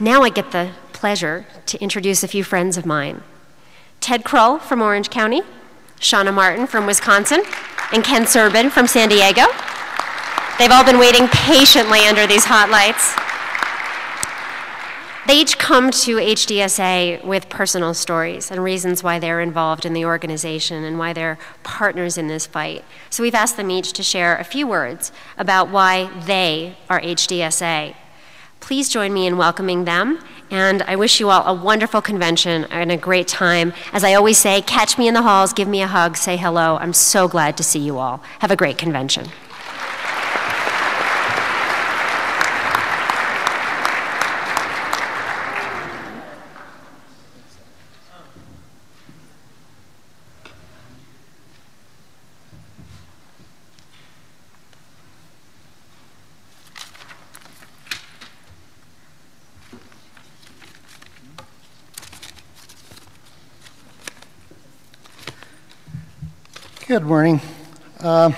Now I get the pleasure to introduce a few friends of mine. Ted Krull from Orange County, Shauna Martin from Wisconsin, and Ken Serbin from San Diego. They've all been waiting patiently under these hot lights. They each come to HDSA with personal stories and reasons why they're involved in the organization and why they're partners in this fight. So we've asked them each to share a few words about why they are HDSA. Please join me in welcoming them, and I wish you all a wonderful convention and a great time. As I always say, catch me in the halls, give me a hug, say hello. I'm so glad to see you all. Have a great convention. Good morning. My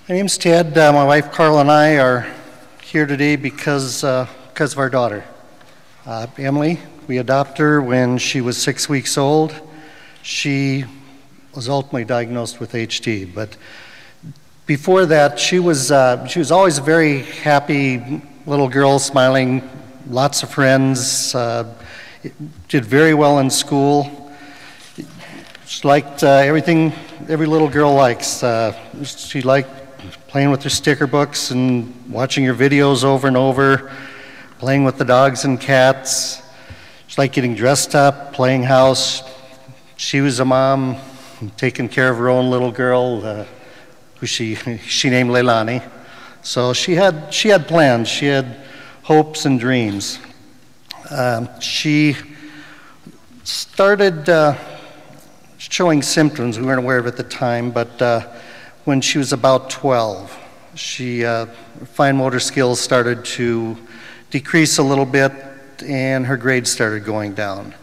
name's Ted. My wife Carl and I are here today because of our daughter, Emily. We adopted her when she was 6 weeks old. She was ultimately diagnosed with HD, but before that, she was always a very happy little girl, smiling, lots of friends, did very well in school. She liked everything every little girl likes. She liked playing with her sticker books and watching her videos over and over, playing with the dogs and cats. She liked getting dressed up, playing house. She was a mom, taking care of her own little girl, who she named Leilani. So she had plans. She had hopes and dreams. She started showing symptoms. We weren't aware of it at the time, but when she was about 12, fine motor skills started to decrease a little bit, and her grades started going down.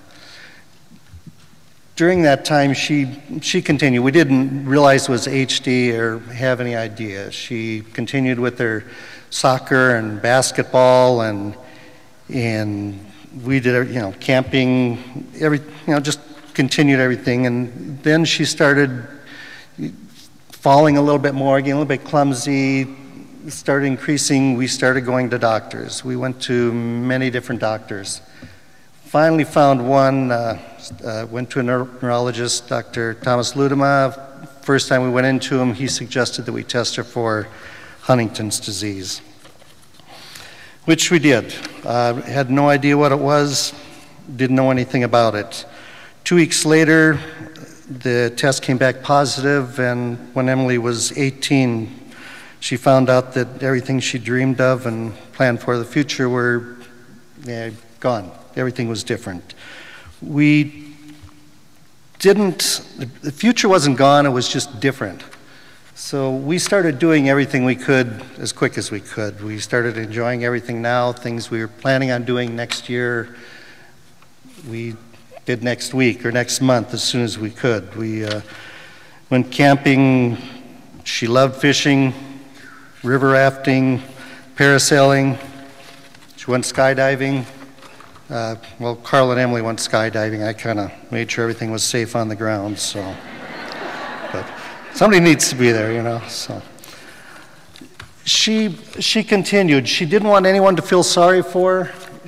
During that time, she continued. We didn't realize it was HD or have any idea. She continued with her soccer and basketball, and we did, camping, just continued everything. And then she started falling a little bit more, getting a little bit clumsy, started increasing. We started going to doctors. We went to many different doctors. Finally found one, went to a neurologist, Dr. Thomas Ludema. First time we went into him, he suggested that we test her for Huntington's disease, which we did. Had no idea what it was, didn't know anything about it. 2 weeks later, the test came back positive, and when Emily was 18, she found out that everything she dreamed of and planned for the future were gone. Everything was different. The future wasn't gone, it was just different. So we started doing everything we could as quick as we could. We started enjoying everything now, things we were planning on doing next year. We did next week or next month as soon as we could. We went camping. She loved fishing, river rafting, parasailing. She went skydiving. Well, Carl and Emily went skydiving. I kind of made sure everything was safe on the ground, so. But somebody needs to be there, so. She continued. She didn't want anyone to feel sorry for her.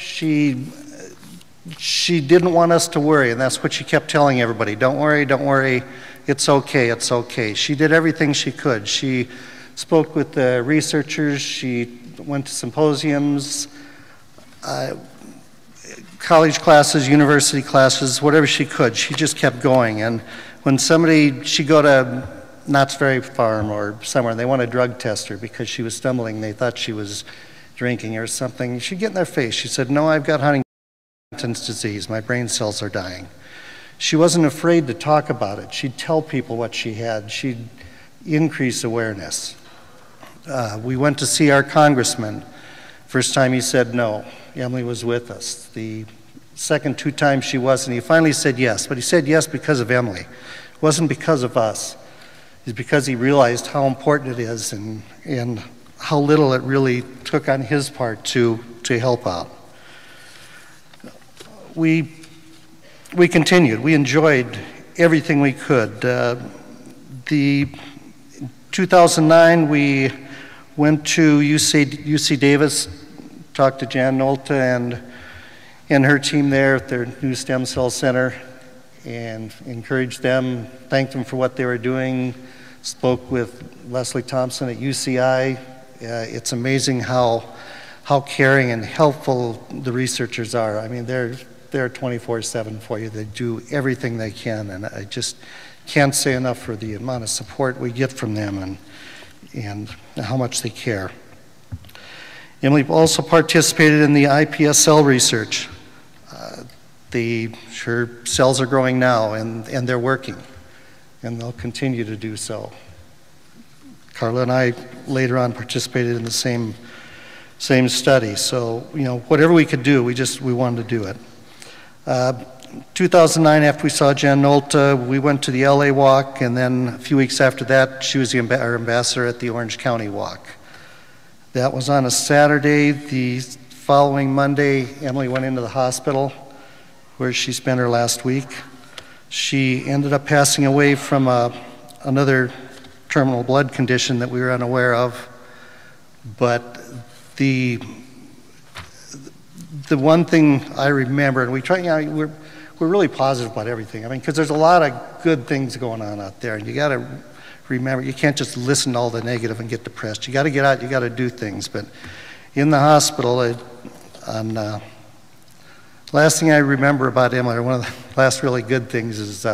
She didn't want us to worry, and that's what she kept telling everybody. Don't worry, it's okay, it's okay. She did everything she could. She spoke with the researchers, she went to symposiums, college classes, university classes, whatever she could. She just kept going, and when she'd go to Knott's Berry Farm or somewhere, and they want to drug test her because she was stumbling, they thought she was drinking or something, she'd get in their face. She said, no, I've got Huntington's disease. My brain cells are dying. She wasn't afraid to talk about it. She'd tell people what she had. She'd increase awareness. We went to see our congressman. First time he said no. Emily was with us. The second 2 times she wasn't. He finally said yes, but he said yes because of Emily. It wasn't because of us. It's because he realized how important it is and how little it really took on his part to help out. we continued. We enjoyed everything we could. The 2009, we went to UC Davis, talked to Jan Nolta and her team there at their new stem cell center, and encouraged them, thanked them for what they were doing, spoke with Leslie Thompson at UCI. It's amazing how caring and helpful the researchers are. I mean, they're 24/7 for you. They do everything they can, and I just can't say enough for the amount of support we get from them and how much they care. Emily also participated in the IPSL research. Her cells are growing now, and they're working, and they'll continue to do so. Carla and I later on participated in the same study. So, you know, whatever we could do, we wanted to do it. 2009, after we saw Jan Nolta, we went to the LA walk, and then a few weeks after that, she was our ambassador at the Orange County walk. That was on a Saturday. The following Monday, Emily went into the hospital where she spent her last week. She ended up passing away from another terminal blood condition that we were unaware of. But the one thing I remember, and we try, you know, we're really positive about everything. I mean, because there's a lot of good things going on out there, and you got to remember, you can't just listen to all the negative and get depressed. You got to get out, you got to do things. But in the hospital, last thing I remember about Emily, or one of the last really good things, is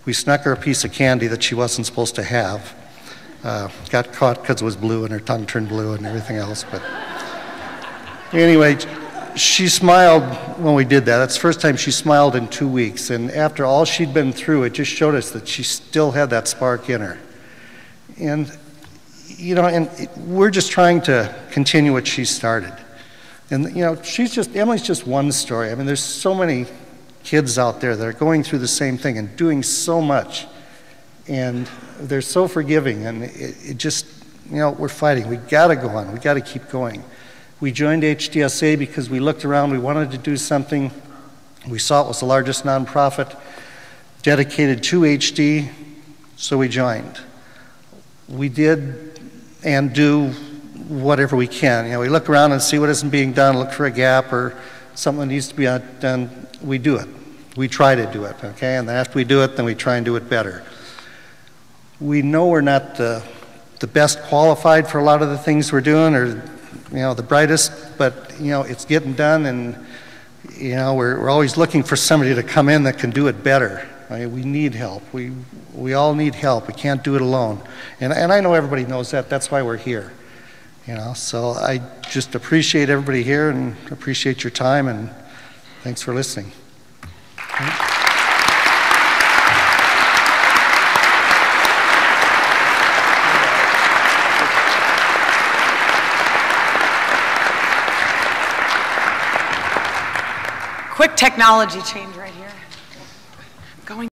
we snuck her a piece of candy that she wasn't supposed to have. Got caught because it was blue and her tongue turned blue and everything else. But anyway, she smiled when we did that. That's the first time she smiled in 2 weeks. And after all she'd been through, it just showed us that she still had that spark in her. And, you know, we're just trying to continue what she started. And, you know, Emily's just one story. I mean, there's so many kids out there that are going through the same thing and doing so much. And they're so forgiving. And it just, you know, we're fighting. We got to go on. We got to keep going. We joined HDSA because we looked around. We wanted to do something. We saw it was the largest nonprofit dedicated to HD, so we joined. We did and do whatever we can. You know, we look around and see what isn't being done, look for a gap or something that needs to be done. We do it. We try to do it, okay? And then after we do it, then we try and do it better. We know we're not the best qualified for a lot of the things we're doing, or, you know, the brightest, but, you know, it's getting done, and, you know, we're always looking for somebody to come in that can do it better. I mean, we need help. We all need help. We can't do it alone. And I know everybody knows that. That's why we're here. You know, so I just appreciate everybody here and appreciate your time, and thanks for listening. Quick technology change right here.